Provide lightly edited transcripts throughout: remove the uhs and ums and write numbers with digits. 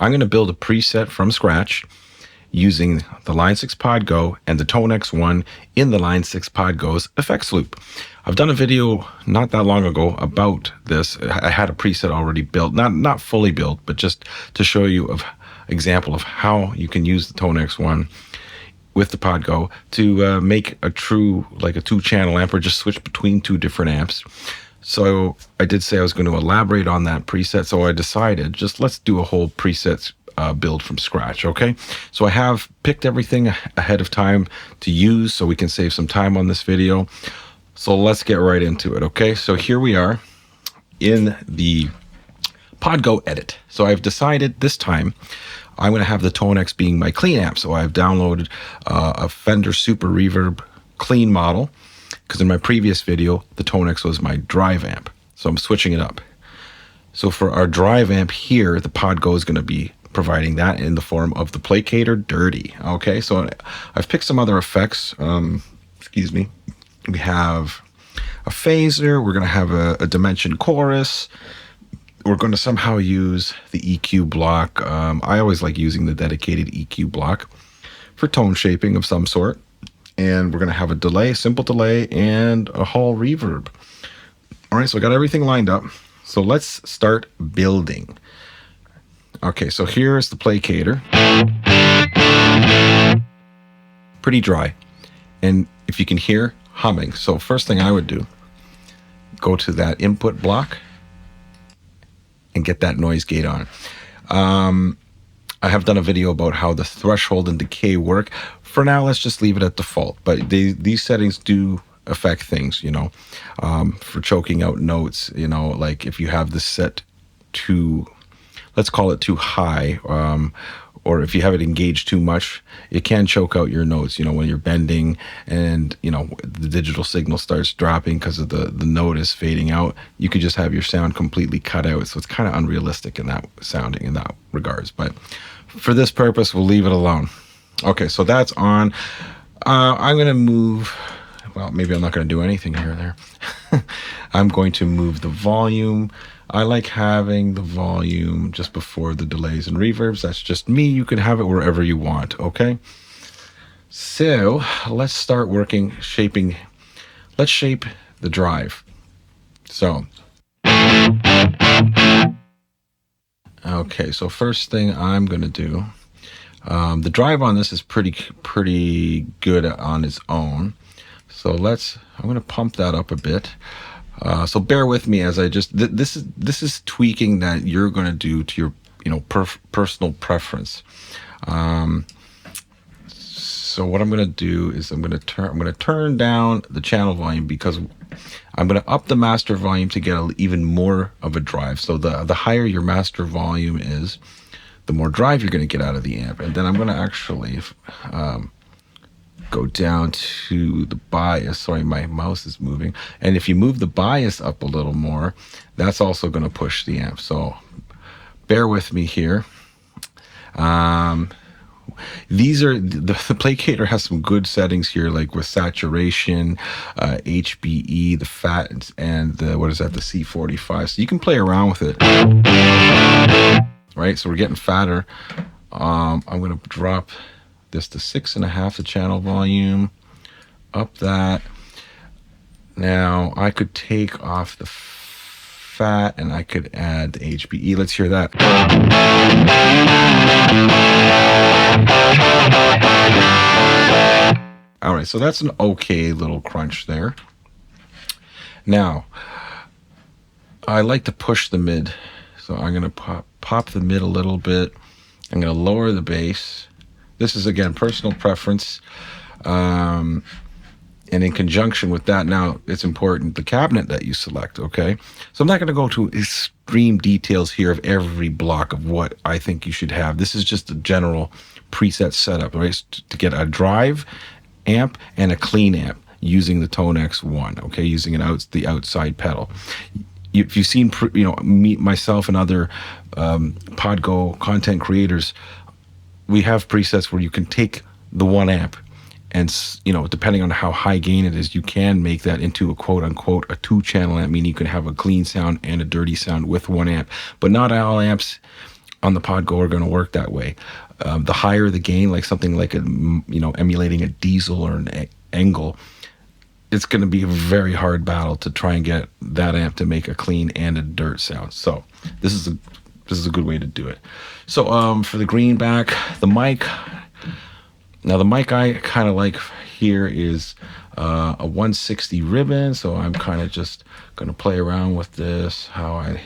I'm going to build a preset from scratch using the Line 6 Pod Go and the Tonex one in the Line 6 Pod Go's effects loop. I've done a video not that long ago about this. I had a preset already built, not fully built, but just to show you an example of how you can use the Tonex one with the Pod Go to make a true, like a 2-channel amp, or just switch between 2 different amps. So I did say I was going to elaborate on that preset, so I decided just let's do a whole preset build from scratch. Okay, so I have picked everything ahead of time to use so we can save some time on this video. So let's get right into it. Okay, so here we are in the Pod Go edit. So I've decided this time I'm going to have the Tonex being my clean amp. So I've downloaded a Fender Super Reverb clean model, because in my previous video the Tonex was my drive amp. So I'm switching it up. So for our drive amp here, the Pod Go is going to be providing that in the form of the Placator Dirty. Okay, so I've picked some other effects. Excuse me. We have a phaser. We're going to have a dimension chorus. We're going to somehow use the EQ block. I always like using the dedicated EQ block for tone shaping of some sort. And we're going to have a delay, simple delay, and a hall reverb. All right, so I got everything lined up. So let's start building. Okay, so here's the Placator. Pretty dry. And if you can hear, humming. So first thing I would do, go to that input block and get that noise gate on. I have done a video about how the threshold and decay work. For now, let's just leave it at default. But these settings do affect things, you know, for choking out notes, you know, like if you have this set to, let's call it too high, or if you have it engaged too much, it can choke out your notes, you know, when you're bending and, you know, the digital signal starts dropping because of the note is fading out. You could just have your sound completely cut out. So it's kind of unrealistic in that sounding in that regards. But for this purpose, we'll leave it alone. Okay, so that's on. I'm going to move, well, maybe I'm not going to do anything here or there. I'm going to move the volume. I like having the volume just before the delays and reverbs. That's just me. You can have it wherever you want, okay? So let's start working, shaping. Let's shape the drive. So, okay, so first thing I'm going to do, the drive on this is pretty good on its own. So I'm going to pump that up a bit. So bear with me as I just, this is tweaking that you're going to do to your, you know, personal preference. So what I'm going to do is I'm going to turn down the channel volume, because I'm going to up the master volume to get even more of a drive. So the higher your master volume is, the more drive you're going to get out of the amp. And then I'm going to actually go down to the bias. Sorry, my mouse is moving. And if you move the bias up a little more, that's also going to push the amp. So bear with me here. These are, the Placator has some good settings here, like with saturation, HBE, the fat, and the, what is that, the C45. So you can play around with it. Right, so we're getting fatter. I'm going to drop this to 6.5, the channel volume, up that. Now I could take off the fat and I could add the HBE. Let's hear that. All right, so that's an okay little crunch there. Now, I like to push the mid. So I'm going to pop the mid a little bit. I'm going to lower the bass. This is, again, personal preference. And in conjunction with that, now it's important, the cabinet that you select, okay? So I'm not going to go to extreme details here of every block of what I think you should have. This is just a general preset setup, right? To get a drive amp and a clean amp using the Tonex one, okay? Using the outside pedal. If you've seen, you know, myself and other Pod Go content creators, we have presets where you can take the one amp and, you know, depending on how high gain it is, you can make that into a quote unquote a 2-channel amp, meaning you can have a clean sound and a dirty sound with one amp. But not all amps on the pod go are going to work that way. The higher the gain, like something like a, emulating a diesel or an angle, it's going to be a very hard battle to try and get that amp to make a clean and a dirt sound. So this is a good way to do it. So for the greenback, the mic. Now the mic I kind of like here is a 160 ribbon. So I'm kind of just going to play around with this how I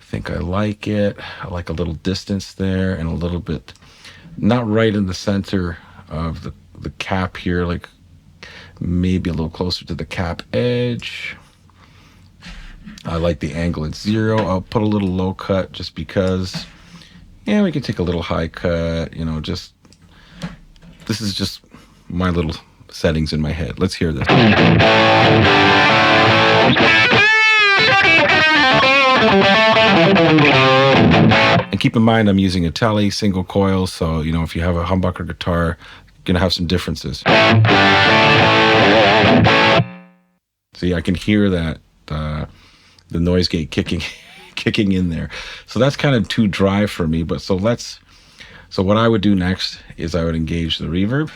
think I like it. I like a little distance there and a little bit, not right in the center of the cap here, like maybe a little closer to the cap edge. I like the angle at 0. I'll put a little low cut just because, yeah, we can take a little high cut, just, this is just my little settings in my head. Let's hear this. And keep in mind, I'm using a Tele single coil, so if you have a humbucker guitar, you're gonna have some differences. See, I can hear that the noise gate kicking in there. So that's kind of too dry for me. But so what I would do next is I would engage the reverb.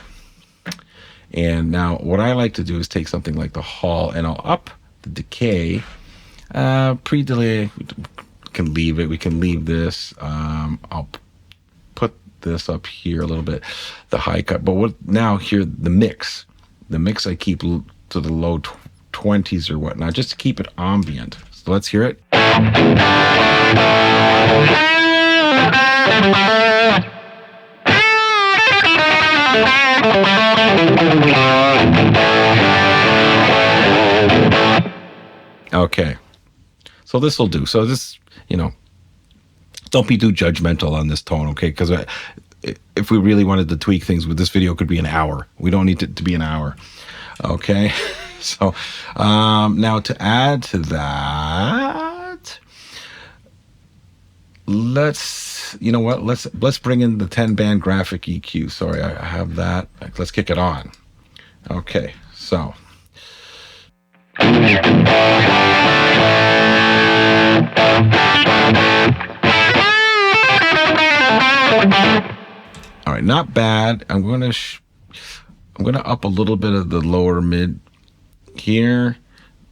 And now what I like to do is take something like the Hall and I'll up the decay. Pre-delay, we can leave it. We can leave this. I'll put this up here a little bit, the high cut. But now here, the mix I keep to the low 20s or whatnot, just to keep it ambient. So let's hear it. Okay, so this will do. So this, don't be too judgmental on this tone, okay? Because if we really wanted to tweak things, this video could be an hour. We don't need it to be an hour, okay? So now to add to that, let's bring in the 10-band graphic EQ. Sorry, I have that. Let's kick it on. Okay, so. All right, not bad. I'm gonna up a little bit of the lower mid here,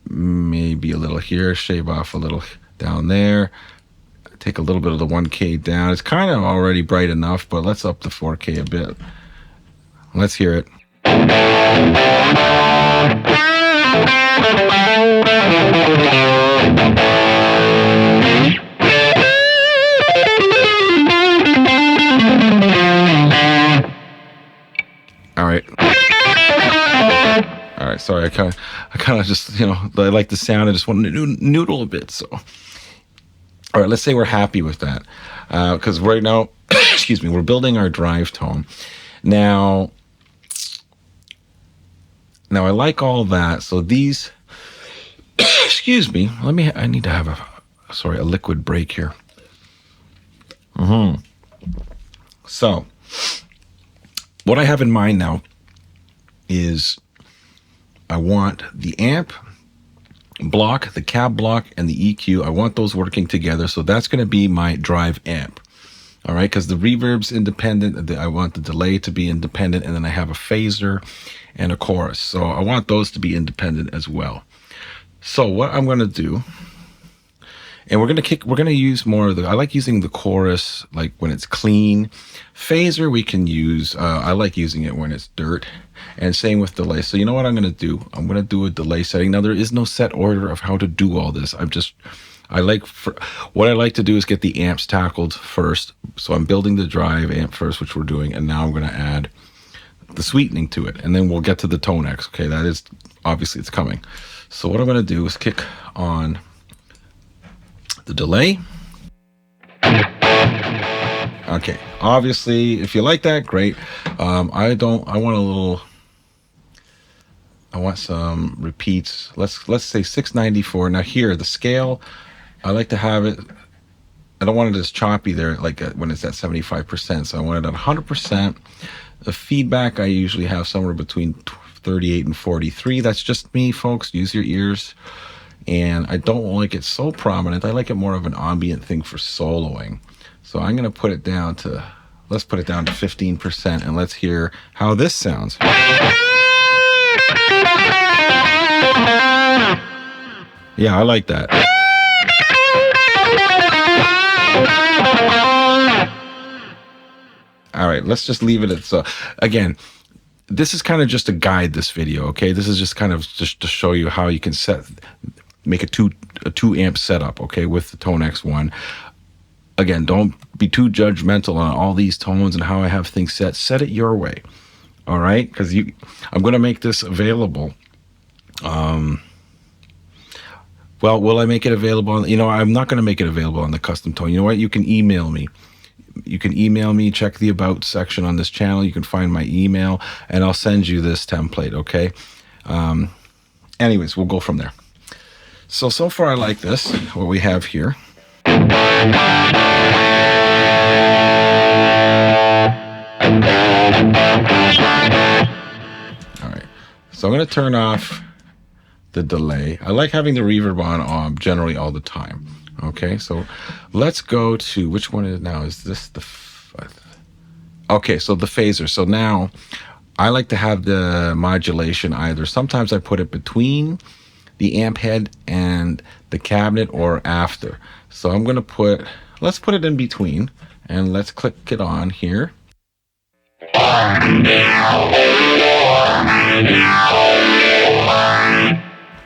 maybe a little here, shave off a little down there, take a little bit of the 1K down. It's kind of already bright enough, but let's up the 4K a bit. Let's hear it. All right, sorry, I kind of just, I like the sound. I just want to noodle a bit. So, all right, let's say we're happy with that, because right now, excuse me, we're building our drive tone. Now I like all that. So these, excuse me, I need to have a liquid break here. So what I have in mind now is I want the amp block, the cab block, and the EQ. I want those working together. So that's going to be my drive amp. All right, because the reverb's independent. I want the delay to be independent, and then I have a phaser and a chorus. So I want those to be independent as well. So what I'm going to do, and we're going to use more of I like using the chorus like when it's clean. Phaser we can use, I like using it when it's dirt, and same with delay. So you know what I'm going to do? I'm going to do a delay setting. Now there is no set order of how to do all this. What I like to do is get the amps tackled first. So I'm building the drive amp first, which we're doing, and now I'm going to add the sweetening to it, and then we'll get to the Tonex. Okay, that is obviously it's coming. So what I'm going to do is kick on the delay. Okay, obviously, if you like that, great. I want some repeats. Let's say 694. Now here, the scale, I like to have it, I don't want it as choppy there, like when it's at 75%. So I want it at 100%. The feedback, I usually have somewhere between 38 and 43. That's just me, folks. Use your ears. And I don't like it so prominent. I like it more of an ambient thing for soloing. So I'm going to put it down to, let's put it down to 15%, and let's hear how this sounds. Yeah, I like that. All right, let's just leave it at so. Again, this is kind of just to guide this video, okay? This is just kind of just to show you how you can make a two amp setup, okay, with the Tonex one. Again, don't be too judgmental on all these tones and how I have things set. Set it your way, all right? Because I'm going to make this available. Well, will I make it available on, I'm not going to make it available on the custom tone. You know what? You can email me. You can email me, check the about section on this channel. You can find my email, and I'll send you this template, okay? Anyways, we'll go from there. So far I like this, what we have here. All right, so I'm going to turn off the delay. I like having the reverb on generally all the time. Okay, so let's go to, which one is it now? Is this the, okay, so the phaser. So now I like to have the modulation either. Sometimes I put it between the amp head and the cabinet or after. So I'm gonna let's put it in between, and let's click it on here.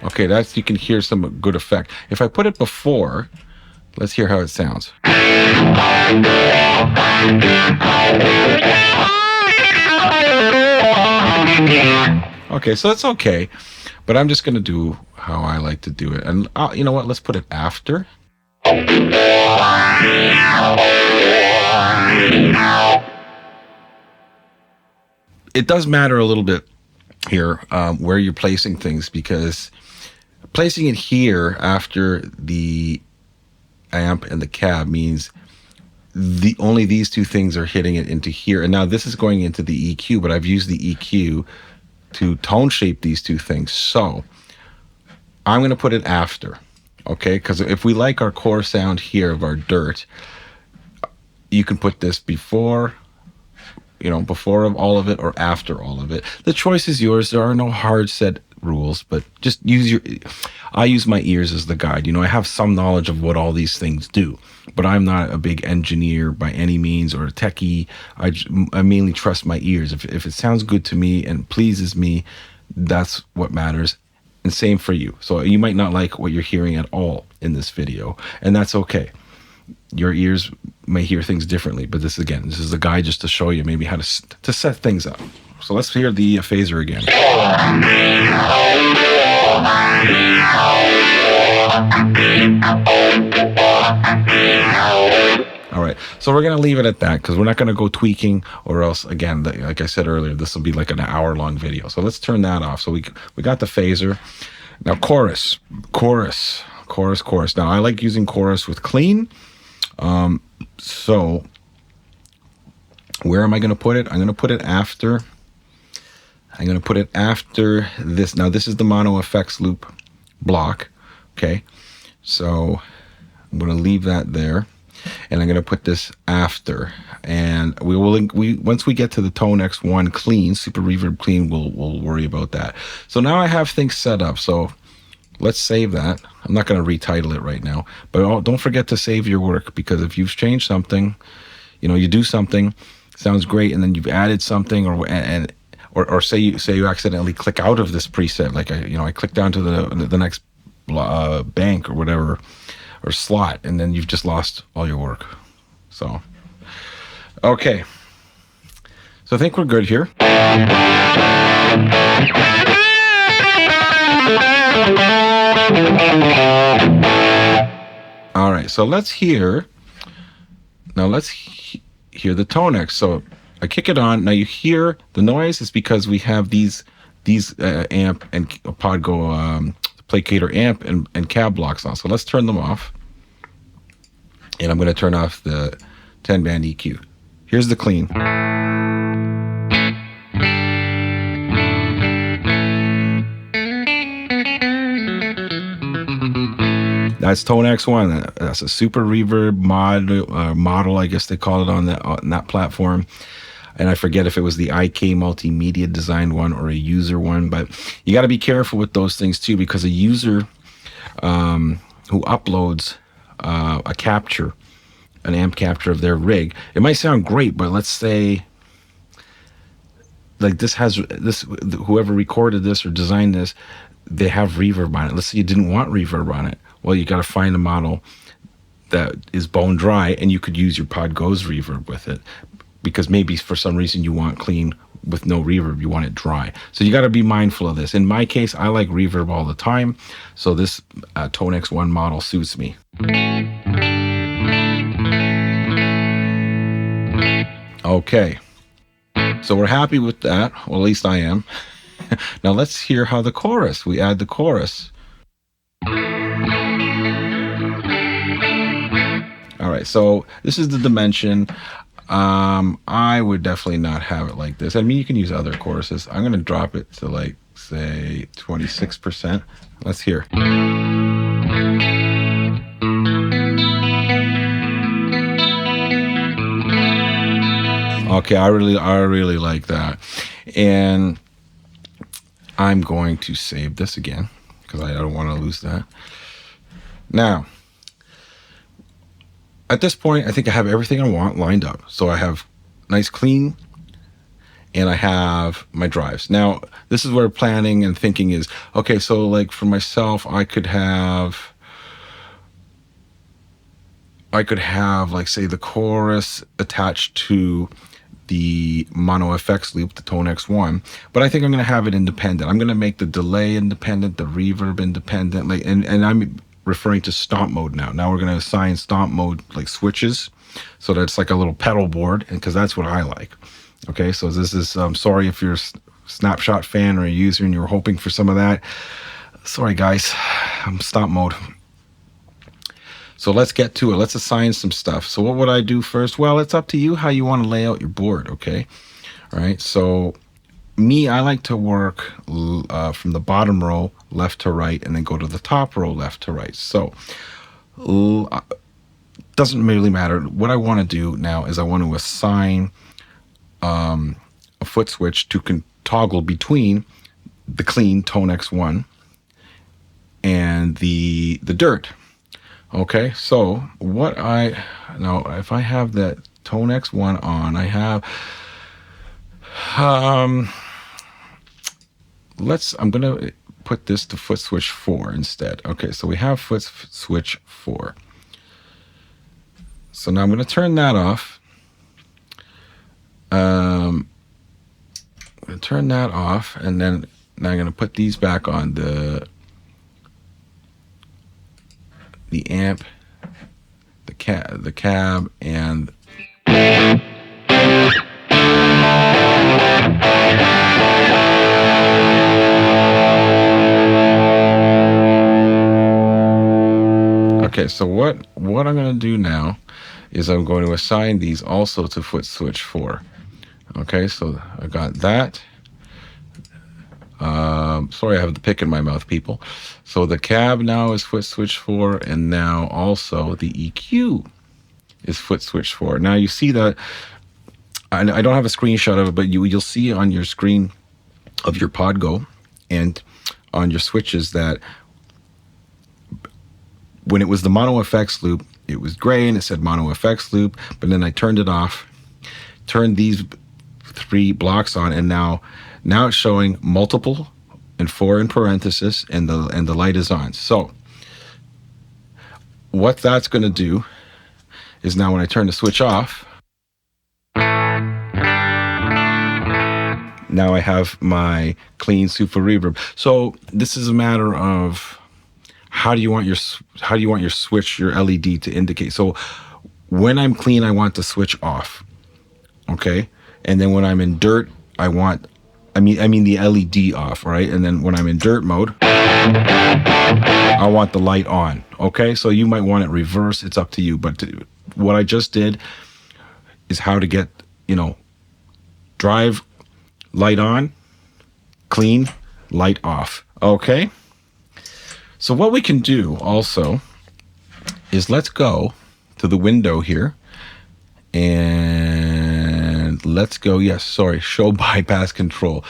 Okay, you can hear some good effect. If I put it before, let's hear how it sounds. Okay, so that's okay, but I'm just going to do how I like to do it. And you know what? Let's put it after. It does matter a little bit here where you're placing things, because placing it here after the amp and the cab means only these two things are hitting it into here. And now this is going into the EQ, but I've used the EQ to tone shape these two things. So I'm going to put it after, okay? Because if we like our core sound here of our dirt, you can put this before of all of it or after all of it. The choice is yours. There are no hard set rules, but just I use my ears as the guide. I have some knowledge of what all these things do, but I'm not a big engineer by any means or a techie. I mainly trust my ears. If it sounds good to me and pleases me, that's what matters. And same for you. So you might not like what you're hearing at all in this video, and that's okay. Your ears may hear things differently, but this is a guide just to show you maybe how to set things up. So let's hear the phaser again. All right, so we're going to leave it at that because we're not going to go tweaking, or else, again, like I said earlier, this will be like an hour-long video. So let's turn that off. So we got the phaser. Now chorus. Now I like using chorus with clean. So where am I going to put it? I'm going to put it after. I'm going to put it after this. Now this is the mono effects loop block. Okay, so I'm going to leave that there, and I'm going to put this after. And once we get to the Tonex one clean, super reverb clean, we'll worry about that. So now I have things set up. So let's save that. I'm not going to retitle it right now, but don't forget to save your work, because if you've changed something, you do something, sounds great, and then you've added something, or say you accidentally click out of this preset, like I click down to the next bank or whatever, or slot, and then you've just lost all your work. So okay, so I think we're good here. All right, so let's hear the Tonex. So I kick it on. Now you hear the noise is because we have these amp and Podgo placator amp and cab blocks on. So let's turn them off. And I'm going to turn off the 10-band EQ. Here's the clean. That's Tonex 1. That's a super reverb model, I guess they call it on that platform. And I forget if it was the IK Multimedia designed one or a user one, but you got to be careful with those things too, because a user who uploads a capture, an amp capture of their rig, it might sound great, but let's say like whoever recorded this or designed this, they have reverb on it. Let's say you didn't want reverb on it. Well, you got to find a model that is bone dry, and you could use your Pod Go's reverb with it, because maybe for some reason you want clean with no reverb, you want it dry. So you got to be mindful of this. In my case, I like reverb all the time, so this Tonex 1 model suits me. Okay, so we're happy with that. Well, at least I am. Now let's hear how the chorus, we add the chorus. All right, so this is the dimension. I would definitely not have it like this. I mean, you can use other choruses. I'm going to drop it to like, say, 26%. Let's hear. Okay, I really like that. And I'm going to save this again because I don't want to lose that. Now, at this point, I think I have everything I want lined up. So I have nice clean, and I have my drives. Now, this is where planning and thinking is. Okay, so like for myself, I could have like, say, the chorus attached to the mono effects loop, the Tonex 1, but I think I'm going to have it independent. I'm going to make the delay independent, the reverb independent, like, and I'm referring to stomp mode now. Now we're going to assign stomp mode like switches, so that it's like a little pedal board, and because that's what I like. Okay, so this is, sorry if you're a Snapshot fan or a user and you're hoping for some of that. Sorry guys, I'm stomp mode. So let's get to it. Let's assign some stuff. So what would I do first? Well, it's up to you how you want to lay out your board, okay? All right, so me, I like to work from the bottom row left to right, and then go to the top row left to right. So doesn't really matter. What I want to do now is I want to assign a Footswitch to toggle between the clean Tonex 1 and the dirt. Okay, so now if I have that Tonex 1 on, I have I'm gonna put this to Footswitch 4 instead. Okay, so we have Footswitch 4. So now I'm gonna turn that off. I'm gonna turn that off, and then now I'm gonna put these back on the amp, the cab, and okay, so what I'm going to do now is I'm going to assign these also to Footswitch 4. Okay, so I got that. Sorry, I have the pick in my mouth, people. So the cab now is Footswitch 4, and now also the EQ is Footswitch 4. Now you see that I don't have a screenshot of it, but you'll see on your screen of your Pod Go and on your switches that when it was the mono effects loop, it was gray and it said mono effects loop, but then I turned it off, turned these 3 blocks on, and now it's showing multiple and 4 in parenthesis, and the light is on. So what that's going to do is now when I turn the switch off, now I have my clean super reverb. So this is a matter of how do you want your switch, your LED to indicate. So when I'm clean, I want the switch off. Okay, and then when I'm in dirt, I mean the LED off, right? And then when I'm in dirt mode, I want the light on. Okay, so you might want it reverse. It's up to you. But what I just did is how to get, drive, light on, clean, light off. Okay. So what we can do also is let's go to the window here, and let's go, yes, sorry, show bypass control.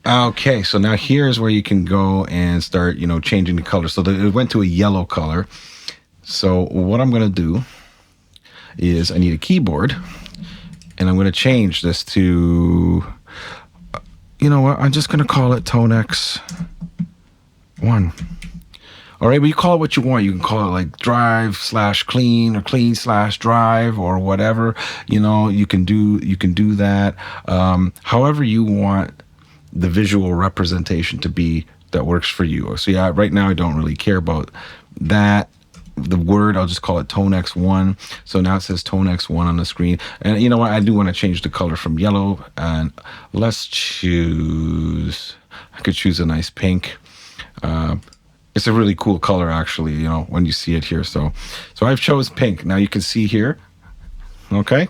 Okay, so now here's where you can go and start, changing the color. So it went to a yellow color. So what I'm going to do is I need a keyboard, and I'm going to change this to, you know what, I'm just going to call it Tonex 1. All right, but you call it what you want. You can call it like drive/clean or clean/drive or whatever. You can do that. However you want the visual representation to be that works for you. So yeah, right now I don't really care about that. The word, I'll just call it Tonex 1. So now it says Tonex 1 on the screen. And you know what? I do want to change the color from yellow, and let's choose, I could choose a nice pink. It's a really cool color, actually, when you see it here. So I've chose pink. Now you can see here, okay?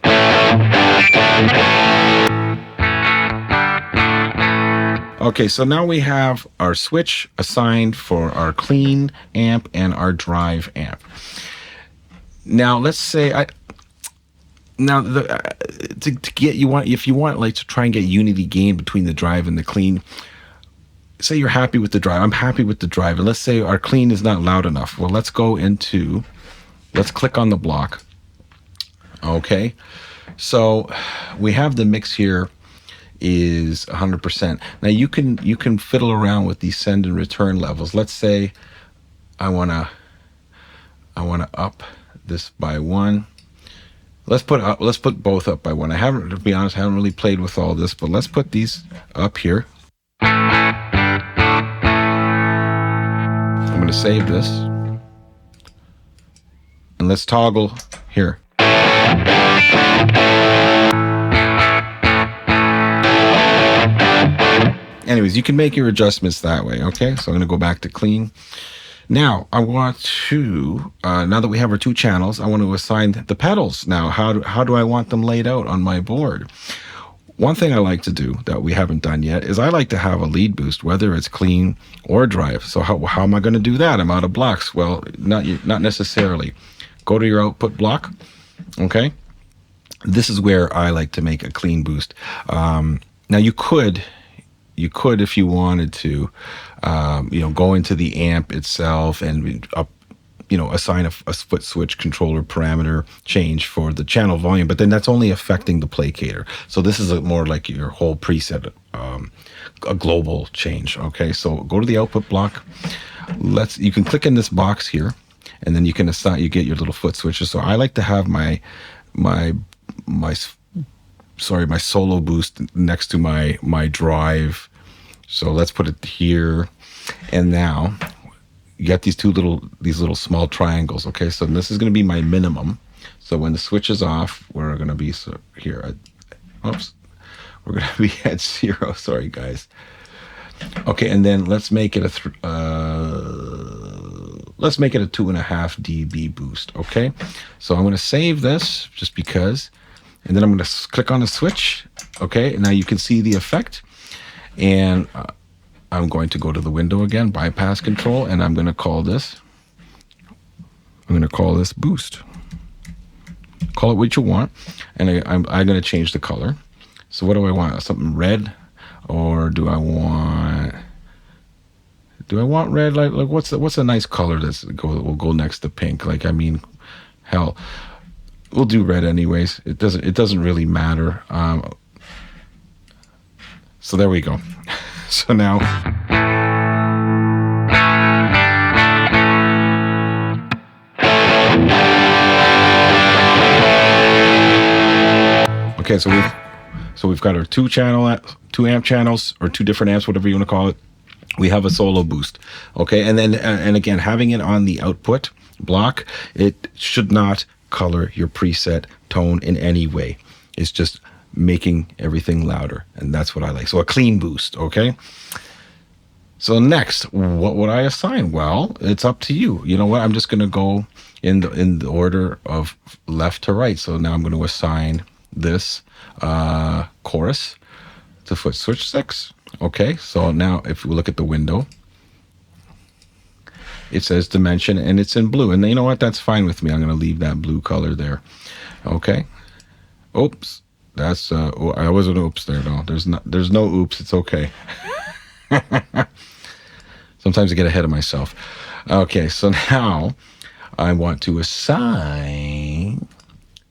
Okay, so now we have our switch assigned for our clean amp and our drive amp. Now let's say if you want like to try and get unity gain between the drive and the clean. Say you're happy with the drive. I'm happy with the drive. And let's say our clean is not loud enough. Well, let's click on the block. Okay. So we have the mix here is 100%. Now you can fiddle around with these send and return levels. Let's say I want to up this by 1. Let's put both up by 1. To be honest, I haven't really played with all this, but let's put these up here. I'm going to save this, and let's toggle here. Anyways, you can make your adjustments that way, okay? So I'm going to go back to clean. Now, I want to, now that we have our 2 channels, I want to assign the pedals. Now, how do I want them laid out on my board? One thing I like to do that we haven't done yet is I like to have a lead boost, whether it's clean or drive. So how am I going to do that? I'm out of blocks. Well, not necessarily. Go to your output block, okay? This is where I like to make a clean boost. Now you could, if you wanted to, go into the amp itself and assign a Footswitch controller parameter change for the channel volume, but then that's only affecting the placator. So this is more like your whole preset, a global change. Okay, so go to the output block. You can click in this box here, and then you get your little foot switches. So I like to have my solo boost next to my drive. So let's put it here, and now you got these little small triangles. Okay, so this is going to be my minimum. So when the switch is off, we're going to be here. We're going to be at 0. Sorry, guys. Okay, and then let's make it a 2.5 dB boost. Okay, so I'm going to save this just because, and then I'm going to click on the switch. Okay, and now you can see the effect, and I'm going to go to the window again, bypass control, and I'm going to call this boost. Call it what you want, and I'm going to change the color. So what do I want? Something red, or do I want red? Like what's a nice color will go next to pink? Like, I mean, hell, we'll do red anyways. It doesn't really matter. So there we go. So now, okay, so we've got our 2 amp channels, or 2 different amps, whatever you want to call it. We have a solo boost, okay, and then and again, having it on the output block, it should not color your preset tone in any way. It's just making everything louder, and that's what I like. So a clean boost, okay? So next, what would I assign? Well, it's up to you. You know what? I'm just going to go in the order of left to right. So now I'm going to assign this chorus to Footswitch 6. Okay, so now if we look at the window, it says dimension, and it's in blue. And you know what? That's fine with me. I'm going to leave that blue color there. Okay. Oops. That's I wasn't oops there. No, there's no oops. It's okay. Sometimes I get ahead of myself. Okay, so now I want to assign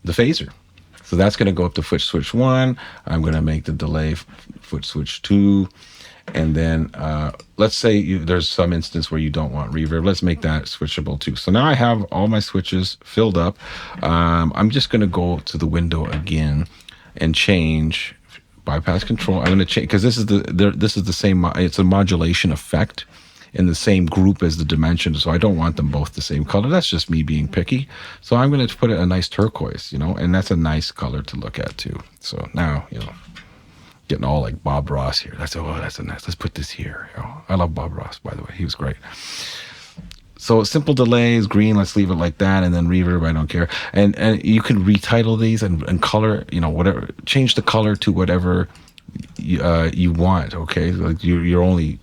the phaser. So that's going to go up to Footswitch 1. I'm going to make the delay Footswitch 2. And then let's say there's some instance where you don't want reverb. Let's make that switchable too. So now I have all my switches filled up. I'm just going to go to the window again and change bypass control. I'm going to change, because this is the same. It's a modulation effect in the same group as the dimension, so I don't want them both the same color. That's just me being picky. So I'm going to put it a nice turquoise, and that's a nice color to look at too. So now, getting all like Bob Ross here. That's a nice. Let's put this here. I love Bob Ross, by the way. He was great. So simple delay is green. Let's leave it like that. And then reverb, I don't care. And you can retitle these and color, whatever. Change the color to whatever you want. Okay, like you're only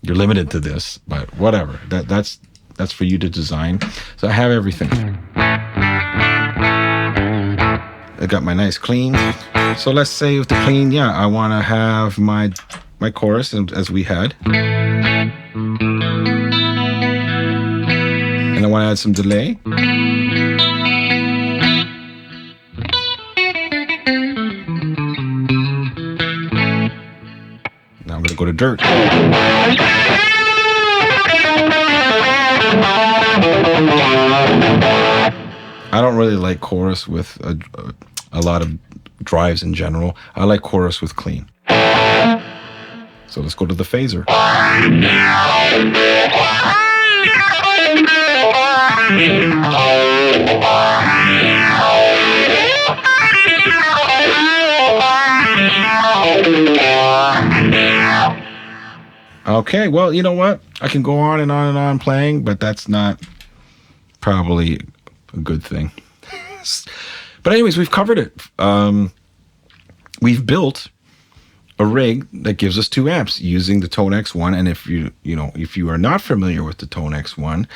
you're limited to this, but whatever. That's for you to design. So I have everything. I got my nice clean. So let's say with the clean, I want to have my chorus as we had. And I want to add some delay. Now I'm going to go to dirt. I don't really like chorus with a lot of drives in general. I like chorus with clean. So let's go to the phaser. Okay, well, you know what? I can go on and on and on playing, but that's not probably a good thing. But anyways, we've covered it. We've built a rig that gives us 2 amps using the Tonex 1. And if you are not familiar with the Tonex 1,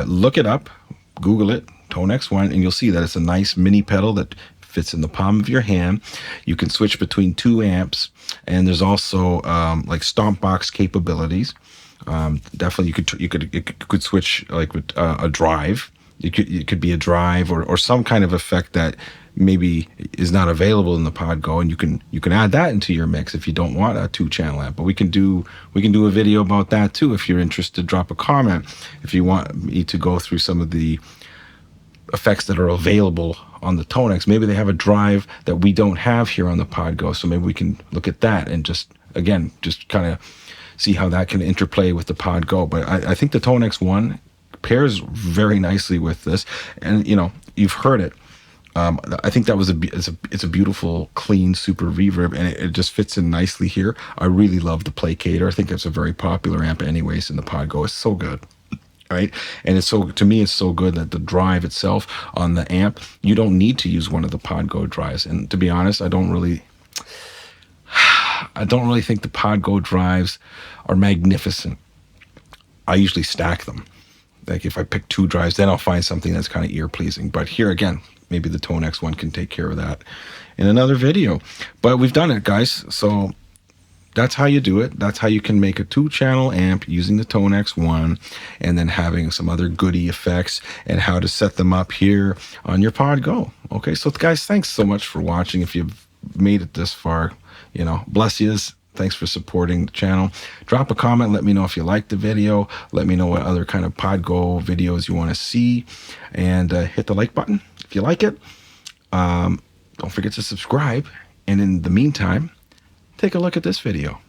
look it up, Google it, Tonex 1, and you'll see that it's a nice mini pedal that fits in the palm of your hand. You can switch between 2 amps, and there's also like stomp box capabilities. Definitely, you could switch like with a drive. It could be a drive or some kind of effect that maybe is not available in the Pod Go, and you can add that into your mix if you don't want a 2-channel amp. But we can do a video about that too if you're interested. Drop a comment if you want me to go through some of the effects that are available on the Tonex. Maybe they have a drive that we don't have here on the Pod Go, so maybe we can look at that and just kind of see how that can interplay with the Pod Go. But I think the Tonex 1 pairs very nicely with this, and you've heard it. I think that was it's a beautiful, clean, super reverb, and it just fits in nicely here. I really love the Placator. I think it's a very popular amp anyways in the Pod Go. It's so good. Right? And to me, it's so good that the drive itself on the amp, you don't need to use one of the Pod Go drives. And to be honest, I don't really think the Pod Go drives are magnificent. I usually stack them. Like if I pick 2 drives, then I'll find something that's kind of ear pleasing. But here again, maybe the Tonex 1 can take care of that in another video. But we've done it, guys. So that's how you do it. That's how you can make a 2-channel amp using the Tonex 1, and then having some other goodie effects and how to set them up here on your Pod Go. Okay, so guys, thanks so much for watching. If you've made it this far, bless yous. Thanks for supporting the channel. Drop a comment. Let me know if you liked the video. Let me know what other kind of Pod Go videos you want to see. And hit the like button if you like it. Don't forget to subscribe. And in the meantime, take a look at this video.